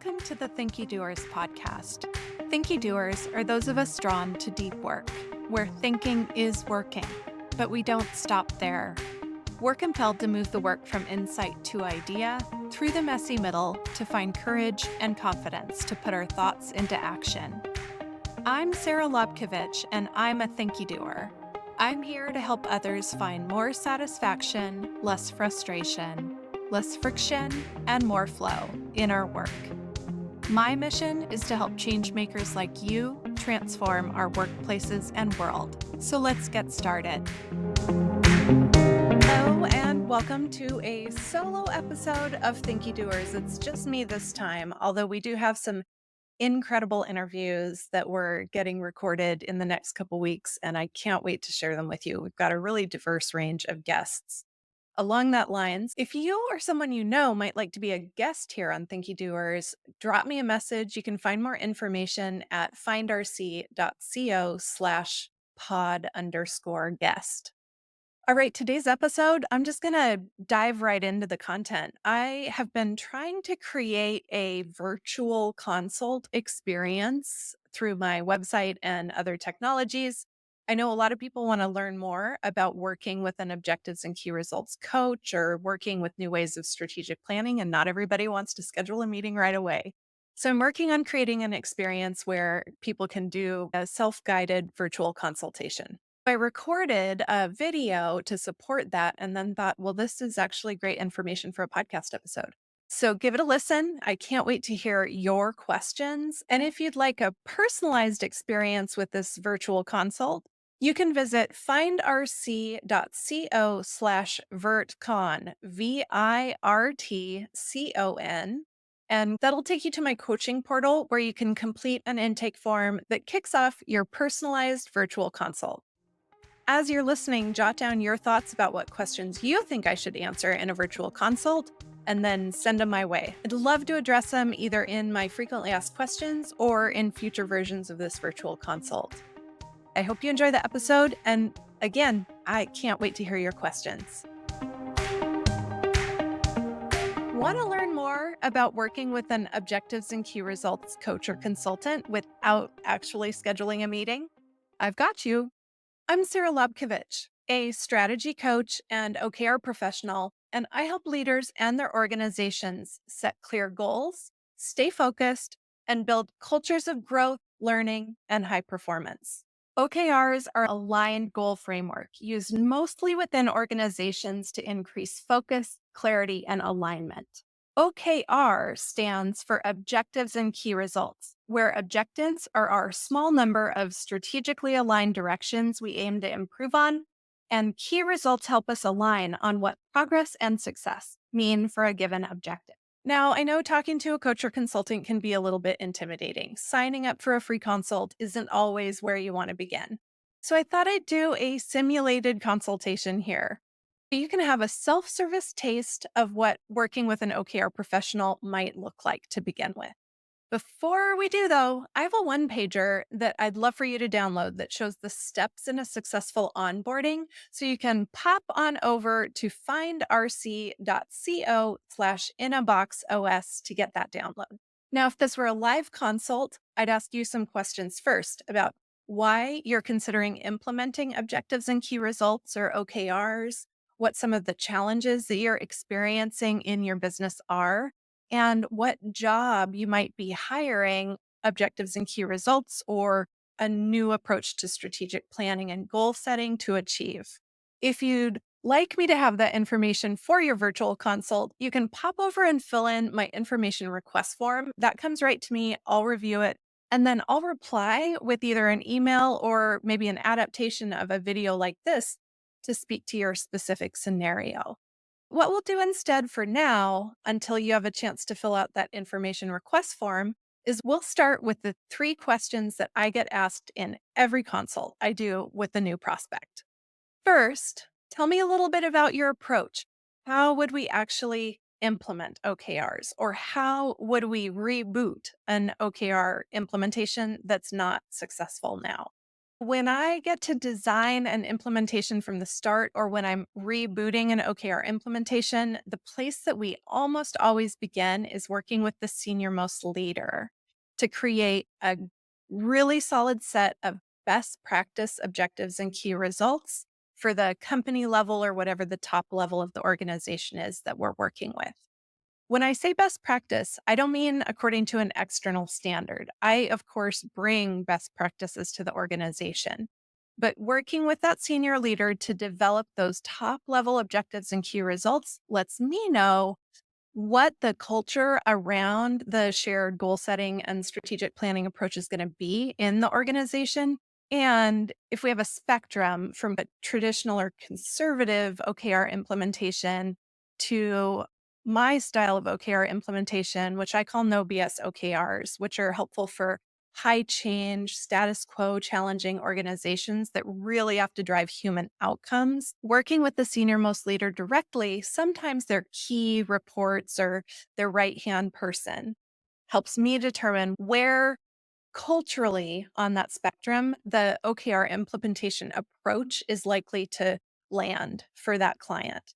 Welcome to the Thinky Doers podcast. Thinky Doers are those of us drawn to deep work, where thinking is working, but we don't stop there. We're compelled to move the work from insight to idea, through the messy middle, to find courage and confidence to put our thoughts into action. I'm Sarah Lobkovich, and I'm a Thinky Doer. I'm here to help others find more satisfaction, less frustration, less friction, and more flow in our work. My mission is to help change makers like you transform our workplaces and world. So let's get started. Hello, and welcome to a solo episode of Thinky Doers. It's just me this time, although we do have some incredible interviews that we're getting recorded in the next couple weeks, and I can't wait to share them with you. We've got a really diverse range of guests. Along that lines, if you or someone you know might like to be a guest here on Thinky Doers, drop me a message. You can find more information at findrc.co/pod_guest. All right, today's episode, I'm just going to dive right into the content. I have been trying to create a virtual consult experience through my website and other technologies. I know a lot of people want to learn more about working with an objectives and key results coach or working with new ways of strategic planning, and not everybody wants to schedule a meeting right away. So I'm working on creating an experience where people can do a self-guided virtual consultation. I recorded a video to support that and then thought, well, this is actually great information for a podcast episode. So give it a listen. I can't wait to hear your questions. And if you'd like a personalized experience with this virtual consult, you can visit findrc.co/virtcon, VIRTCON. And that'll take you to my coaching portal where you can complete an intake form that kicks off your personalized virtual consult. As you're listening, jot down your thoughts about what questions you think I should answer in a virtual consult, and then send them my way. I'd love to address them either in my frequently asked questions or in future versions of this virtual consult. I hope you enjoy the episode, and again, I can't wait to hear your questions. Want to learn more about working with an objectives and key results coach or consultant without actually scheduling a meeting? I've got you. I'm Sarah Lobkovich, a strategy coach and OKR professional, and I help leaders and their organizations set clear goals, stay focused, and build cultures of growth, learning, and high performance. OKRs are a aligned goal framework used mostly within organizations to increase focus, clarity, and alignment. OKR stands for Objectives and Key Results, where objectives are our small number of strategically aligned directions we aim to improve on, and key results help us align on what progress and success mean for a given objective. Now, I know talking to a coach or consultant can be a little bit intimidating. Signing up for a free consult isn't always where you want to begin. So I thought I'd do a simulated consultation here. You can have a self-service taste of what working with an OKR professional might look like to begin with. Before we do, though, I have a one-pager that I'd love for you to download that shows the steps in a successful onboarding, so you can pop on over to findrc.co/inaboxos to get that download. Now, if this were a live consult, I'd ask you some questions first about why you're considering implementing objectives and key results or OKRs, what some of the challenges that you're experiencing in your business are, and what job you might be hiring objectives and key results or a new approach to strategic planning and goal setting to achieve. If you'd like me to have that information for your virtual consult, you can pop over and fill in my information request form. That comes right to me. I'll review it, and then I'll reply with either an email or maybe an adaptation of a video like this to speak to your specific scenario. What we'll do instead for now, until you have a chance to fill out that information request form, is we'll start with the 3 questions that I get asked in every consult I do with a new prospect. First, tell me a little bit about your approach. How would we actually implement OKRs? Or how would we reboot an OKR implementation that's not successful now? When I get to design an implementation from the start, or when I'm rebooting an OKR implementation, the place that we almost always begin is working with the senior most leader to create a really solid set of best practice objectives and key results for the company level or whatever the top level of the organization is that we're working with. When I say best practice, I don't mean according to an external standard. I, of course, bring best practices to the organization. But working with that senior leader to develop those top level objectives and key results lets me know what the culture around the shared goal setting and strategic planning approach is going to be in the organization. And if we have a spectrum from a traditional or conservative OKR implementation to my style of OKR implementation, which I call no BS OKRs, which are helpful for high change, status quo, challenging organizations that really have to drive human outcomes. Working with the senior most leader directly, sometimes their key reports or their right hand person helps me determine where culturally on that spectrum the OKR implementation approach is likely to land for that client.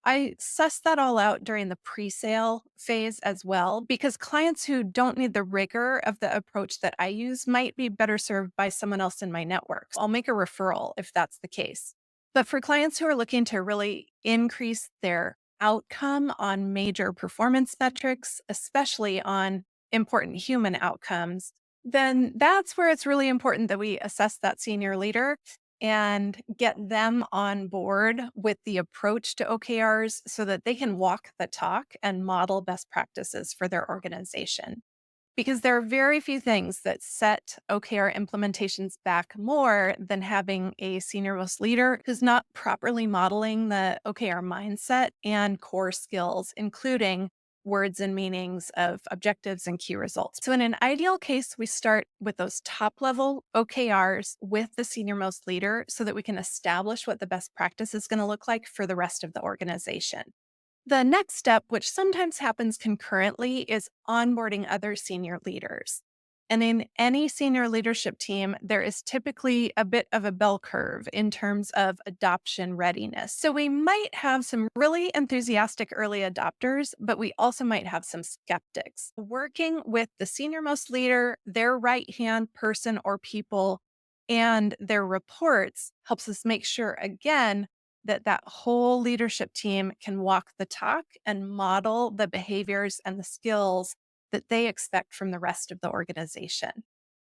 I suss that all out during the pre-sale phase as well, because clients who don't need the rigor of the approach that I use might be better served by someone else in my network. I'll make a referral if that's the case. But for clients who are looking to really increase their outcome on major performance metrics, especially on important human outcomes, then that's where it's really important that we assess that senior leader and get them on board with the approach to OKRs so that they can walk the talk and model best practices for their organization. Because there are very few things that set OKR implementations back more than having a senior most leader who's not properly modeling the OKR mindset and core skills, including words and meanings of objectives and key results. So, in an ideal case, we start with those top level OKRs with the senior most leader so that we can establish what the best practice is going to look like for the rest of the organization. The next step, which sometimes happens concurrently, is onboarding other senior leaders. And in any senior leadership team, there is typically a bit of a bell curve in terms of adoption readiness. So we might have some really enthusiastic early adopters, but we also might have some skeptics. Working with the senior most leader, their right hand person or people, and their reports helps us make sure, again, that whole leadership team can walk the talk and model the behaviors and the skills that they expect from the rest of the organization.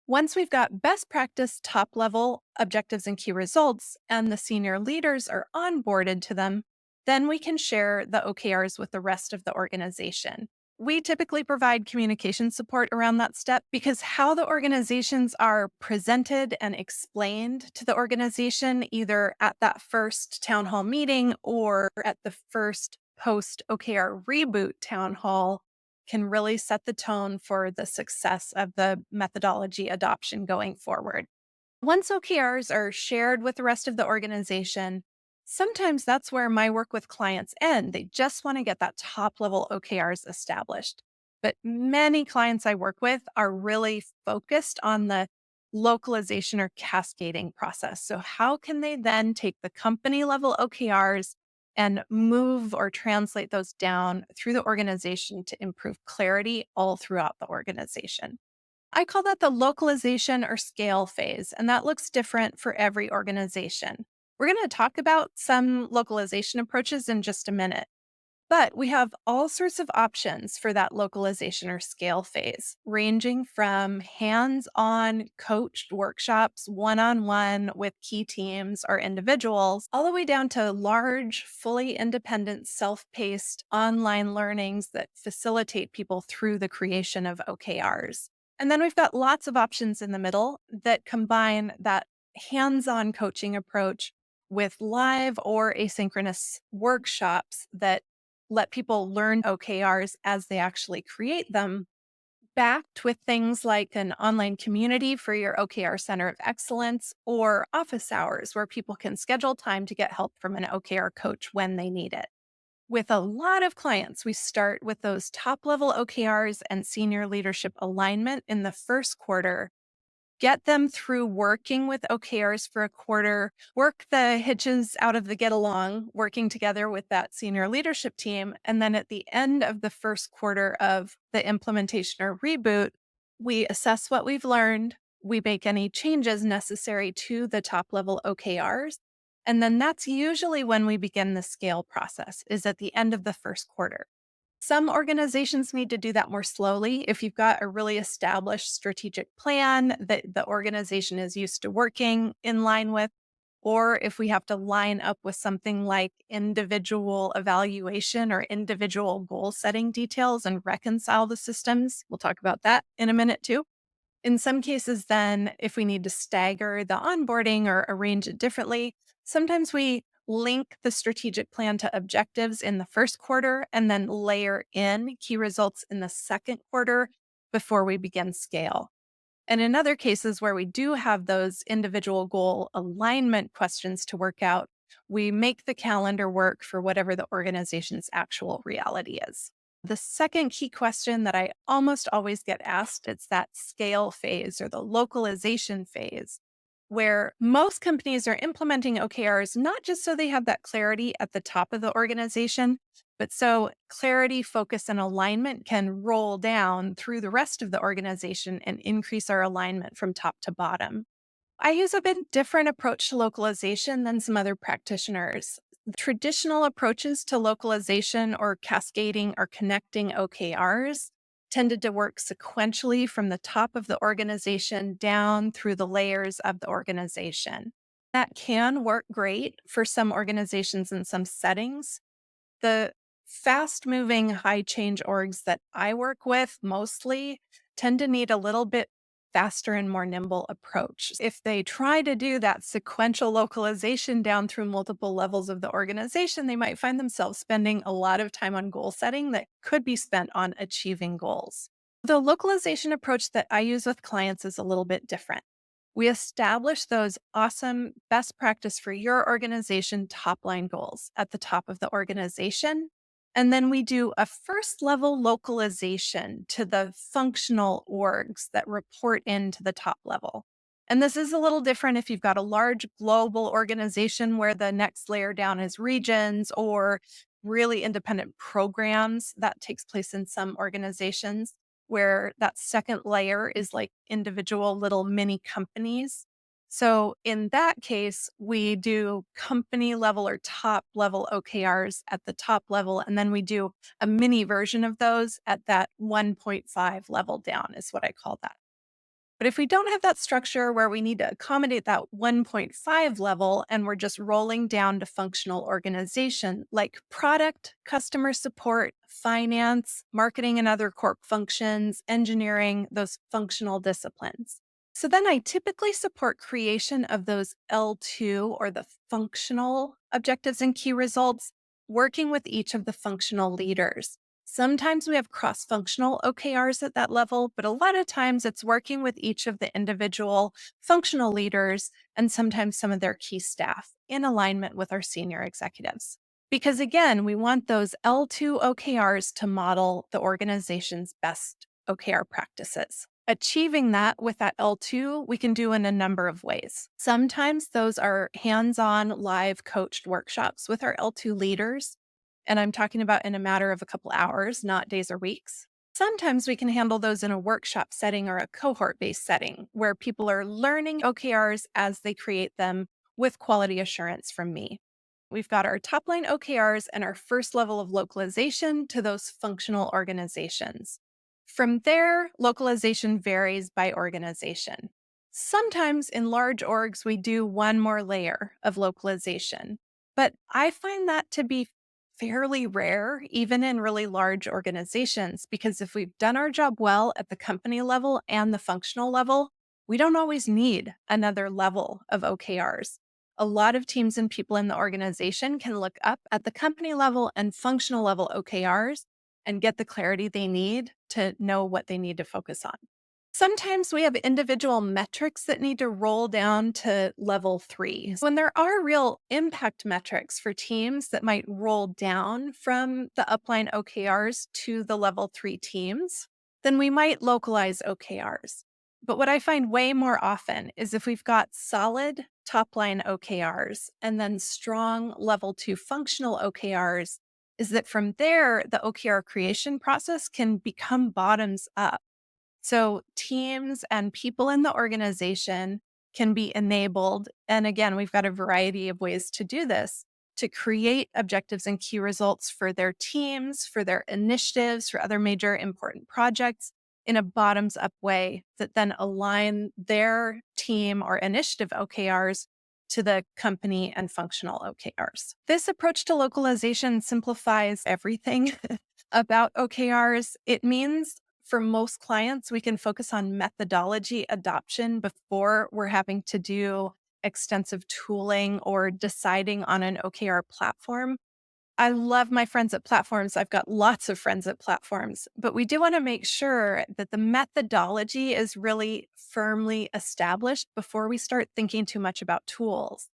Once we've got best practice top level objectives and key results, and the senior leaders are onboarded to them, then we can share the OKRs with the rest of the organization. We typically provide communication support around that step because how the organizations are presented and explained to the organization, either at that first town hall meeting or at the first post OKR reboot town hall, can really set the tone for the success of the methodology adoption going forward. Once OKRs are shared with the rest of the organization, sometimes that's where my work with clients end. They just want to get that top level OKRs established. But many clients I work with are really focused on the localization or cascading process. So, how can they then take the company level OKRs and move or translate those down through the organization to improve clarity all throughout the organization? I call that the localization or scale phase, and that looks different for every organization. We're going to talk about some localization approaches in just a minute. But we have all sorts of options for that localization or scale phase, ranging from hands on coached workshops, one on one with key teams or individuals, all the way down to large, fully independent, self paced online learnings that facilitate people through the creation of OKRs. And then we've got lots of options in the middle that combine that hands on coaching approach with live or asynchronous workshops that let people learn OKRs as they actually create them, backed with things like an online community for your OKR Center of Excellence or office hours where people can schedule time to get help from an OKR coach when they need it. With a lot of clients, we start with those top level OKRs and senior leadership alignment in the first quarter. get them through working with OKRs for a quarter, work the hitches out of the get along, working together with that senior leadership team. And then at the end of the first quarter of the implementation or reboot, we assess what we've learned. We make any changes necessary to the top level OKRs. And then that's usually when we begin the scale process, is at the end of the first quarter. Some organizations need to do that more slowly. If you've got a really established strategic plan that the organization is used to working in line with, or if we have to line up with something like individual evaluation or individual goal setting details and reconcile the systems. We'll talk about that in a minute too. In some cases, then, if we need to stagger the onboarding or arrange it differently, sometimes we link the strategic plan to objectives in the first quarter and then layer in key results in the second quarter before we begin scale. And in other cases where we do have those individual goal alignment questions to work out, we make the calendar work for whatever the organization's actual reality is. The second key question that I almost always get asked, it's that scale phase or the localization phase, where most companies are implementing OKRs not just so they have that clarity at the top of the organization, but so clarity, focus, and alignment can roll down through the rest of the organization and increase our alignment from top to bottom. I use a bit different approach to localization than some other practitioners. Traditional approaches to localization or cascading or connecting OKRs tended to work sequentially from the top of the organization down through the layers of the organization. That can work great for some organizations in some settings. The fast moving, high change orgs that I work with mostly tend to need a little bit faster and more nimble approach. If they try to do that sequential localization down through multiple levels of the organization, they might find themselves spending a lot of time on goal setting that could be spent on achieving goals. The localization approach that I use with clients is a little bit different. We establish those awesome best practice for your organization top line goals at the top of the organization. And then we do a first level localization to the functional orgs that report into the top level. And this is a little different if you've got a large global organization where the next layer down is regions or really independent programs. That takes place in some organizations where that second layer is like individual little mini companies. So in that case, we do company level or top level OKRs at the top level, and then we do a mini version of those at that 1.5 level down, is what I call that. But if we don't have that structure where we need to accommodate that 1.5 level and we're just rolling down to functional organization like product, customer support, finance, marketing and other core functions, engineering, those functional disciplines. So then I typically support creation of those L2 or the functional objectives and key results, working with each of the functional leaders. Sometimes we have cross functional OKRs at that level, but a lot of times it's working with each of the individual functional leaders and sometimes some of their key staff in alignment with our senior executives. Because again, we want those L2 OKRs to model the organization's best OKR practices. Achieving that with that L2, we can do in a number of ways. Sometimes those are hands on live coached workshops with our L2 leaders. And I'm talking about in a matter of a couple hours, not days or weeks. Sometimes we can handle those in a workshop setting or a cohort based setting where people are learning OKRs as they create them with quality assurance from me. We've got our top line OKRs and our first level of localization to those functional organizations. From there, localization varies by organization. Sometimes in large orgs, we do one more layer of localization, but I find that to be fairly rare, even in really large organizations, because if we've done our job well at the company level and the functional level, we don't always need another level of OKRs. A lot of teams and people in the organization can look up at the company level and functional level OKRs and get the clarity they need to know what they need to focus on. Sometimes we have individual metrics that need to roll down to level 3. When there are real impact metrics for teams that might roll down from the upline OKRs to the level 3 teams, then we might localize OKRs. But what I find way more often is if we've got solid top line OKRs and then strong level 2 functional OKRs, is that from there, the OKR creation process can become bottoms up. So teams and people in the organization can be enabled. And again, we've got a variety of ways to do this to create objectives and key results for their teams, for their initiatives, for other major important projects in a bottoms up way that then align their team or initiative OKRs to the company and functional OKRs. This approach to localization simplifies everything about OKRs. It means for most clients, we can focus on methodology adoption before we're having to do extensive tooling or deciding on an OKR platform. I love my friends at platforms. I've got lots of friends at platforms, but we do want to make sure that the methodology is really firmly established before we start thinking too much about tools.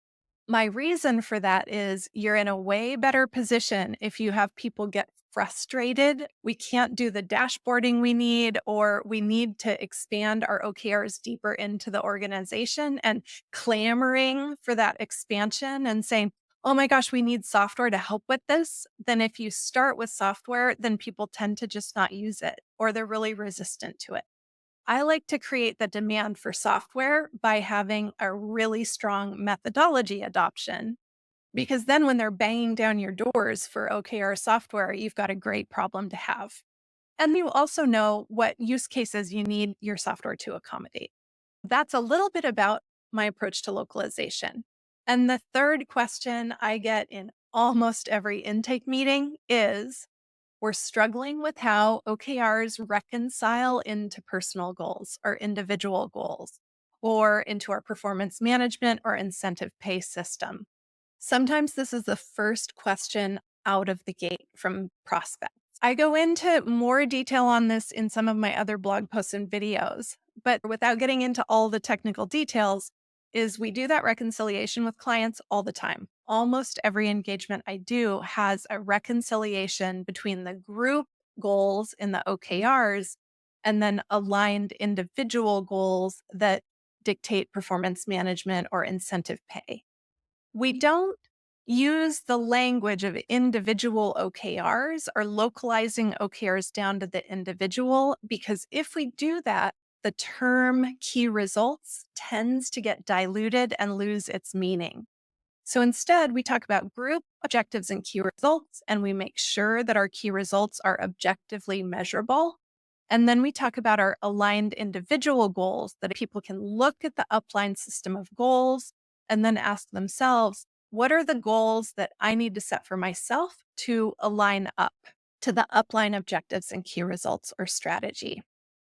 My reason for that is you're in a way better position if you have people get frustrated. We can't do the dashboarding we need, or we need to expand our OKRs deeper into the organization and clamoring for that expansion and saying, oh my gosh, we need software to help with this. Then if you start with software, then people tend to just not use it or they're really resistant to it. I like to create the demand for software by having a really strong methodology adoption, because then when they're banging down your doors for OKR software, you've got a great problem to have. And you also know what use cases you need your software to accommodate. That's a little bit about my approach to localization. And the third question I get in almost every intake meeting is, we're struggling with how OKRs reconcile into personal goals or individual goals or into our performance management or incentive pay system. Sometimes this is the first question out of the gate from prospects. I go into more detail on this in some of my other blog posts and videos, but without getting into all the technical details, is we do that reconciliation with clients all the time. Almost every engagement I do has a reconciliation between the group goals in the OKRs and then aligned individual goals that dictate performance management or incentive pay. We don't use the language of individual OKRs or localizing OKRs down to the individual, because if we do that, the term key results tends to get diluted and lose its meaning. So instead, we talk about group objectives and key results, and we make sure that our key results are objectively measurable. And then we talk about our aligned individual goals, that people can look at the upline system of goals and then ask themselves, what are the goals that I need to set for myself to align up to the upline objectives and key results or strategy?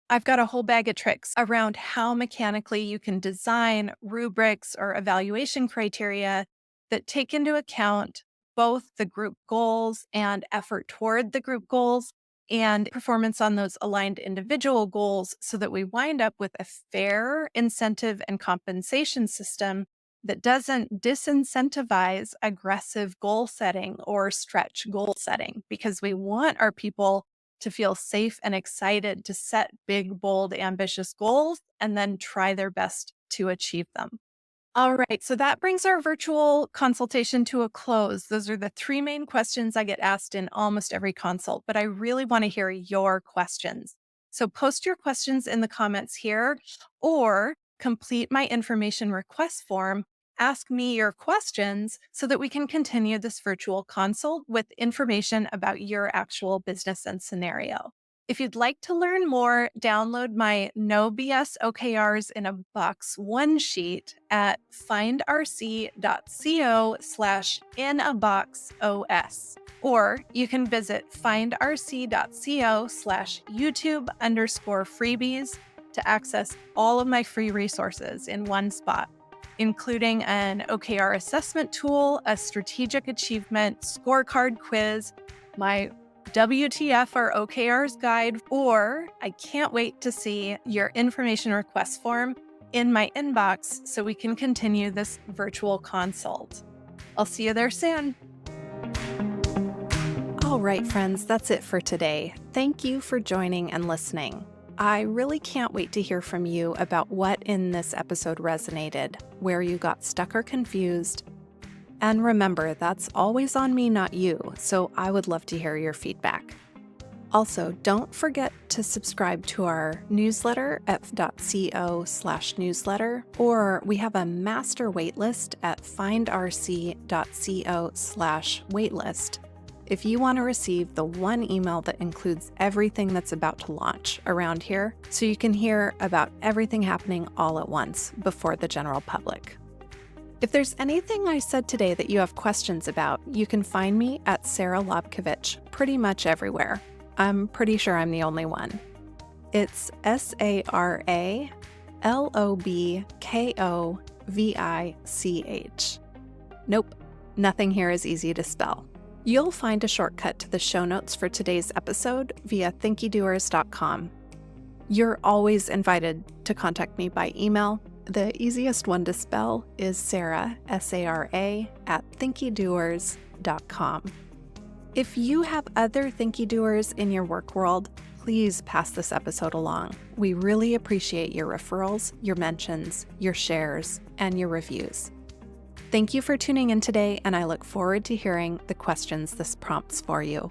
I've got a whole bag of tricks around how mechanically you can design rubrics or evaluation criteria that take into account both the group goals and effort toward the group goals and performance on those aligned individual goals, so that we wind up with a fair incentive and compensation system that doesn't disincentivize aggressive goal setting or stretch goal setting, because we want our people to feel safe and excited to set big, bold, ambitious goals and then try their best to achieve them. All right, so that brings our virtual consultation to a close. Those are the three main questions I get asked in almost every consult, but I really want to hear your questions. So post your questions in the comments here, or complete my information request form. Ask me your questions so that we can continue this virtual consult with information about your actual business and scenario. If you'd like to learn more, download my No BS OKRs in a Box one sheet at findrac.co/inaboxos. Or you can visit findrac.co/YouTube_freebies to access all of my free resources in one spot, including an OKR assessment tool, a strategic achievement scorecard quiz, my WTF or OKRs guide, or I can't wait to see your information request form in my inbox so we can continue this virtual consult. I'll see you there soon. All right, friends, that's it for today. Thank you for joining and listening. I really can't wait to hear from you about what in this episode resonated, where you got stuck or confused. And remember, that's always on me, not you, so I would love to hear your feedback. Also, don't forget to subscribe to our newsletter, f.co/newsletter, or we have a master waitlist at findrc.co/waitlist. If you want to receive the one email that includes everything that's about to launch around here, so you can hear about everything happening all at once before the general public. If there's anything I said today that you have questions about, you can find me at Sarah Lobkovich pretty much everywhere. I'm pretty sure I'm the only one. It's SarahLobkovich. Nope, nothing here is easy to spell. You'll find a shortcut to the show notes for today's episode via thinkydoers.com. You're always invited to contact me by email. The easiest one to spell is Sarah, S-A-R-A, @thinkydoers.com. If you have other Thinky Doers in your work world, please pass this episode along. We really appreciate your referrals, your mentions, your shares, and your reviews. Thank you for tuning in today, and I look forward to hearing the questions this prompts for you.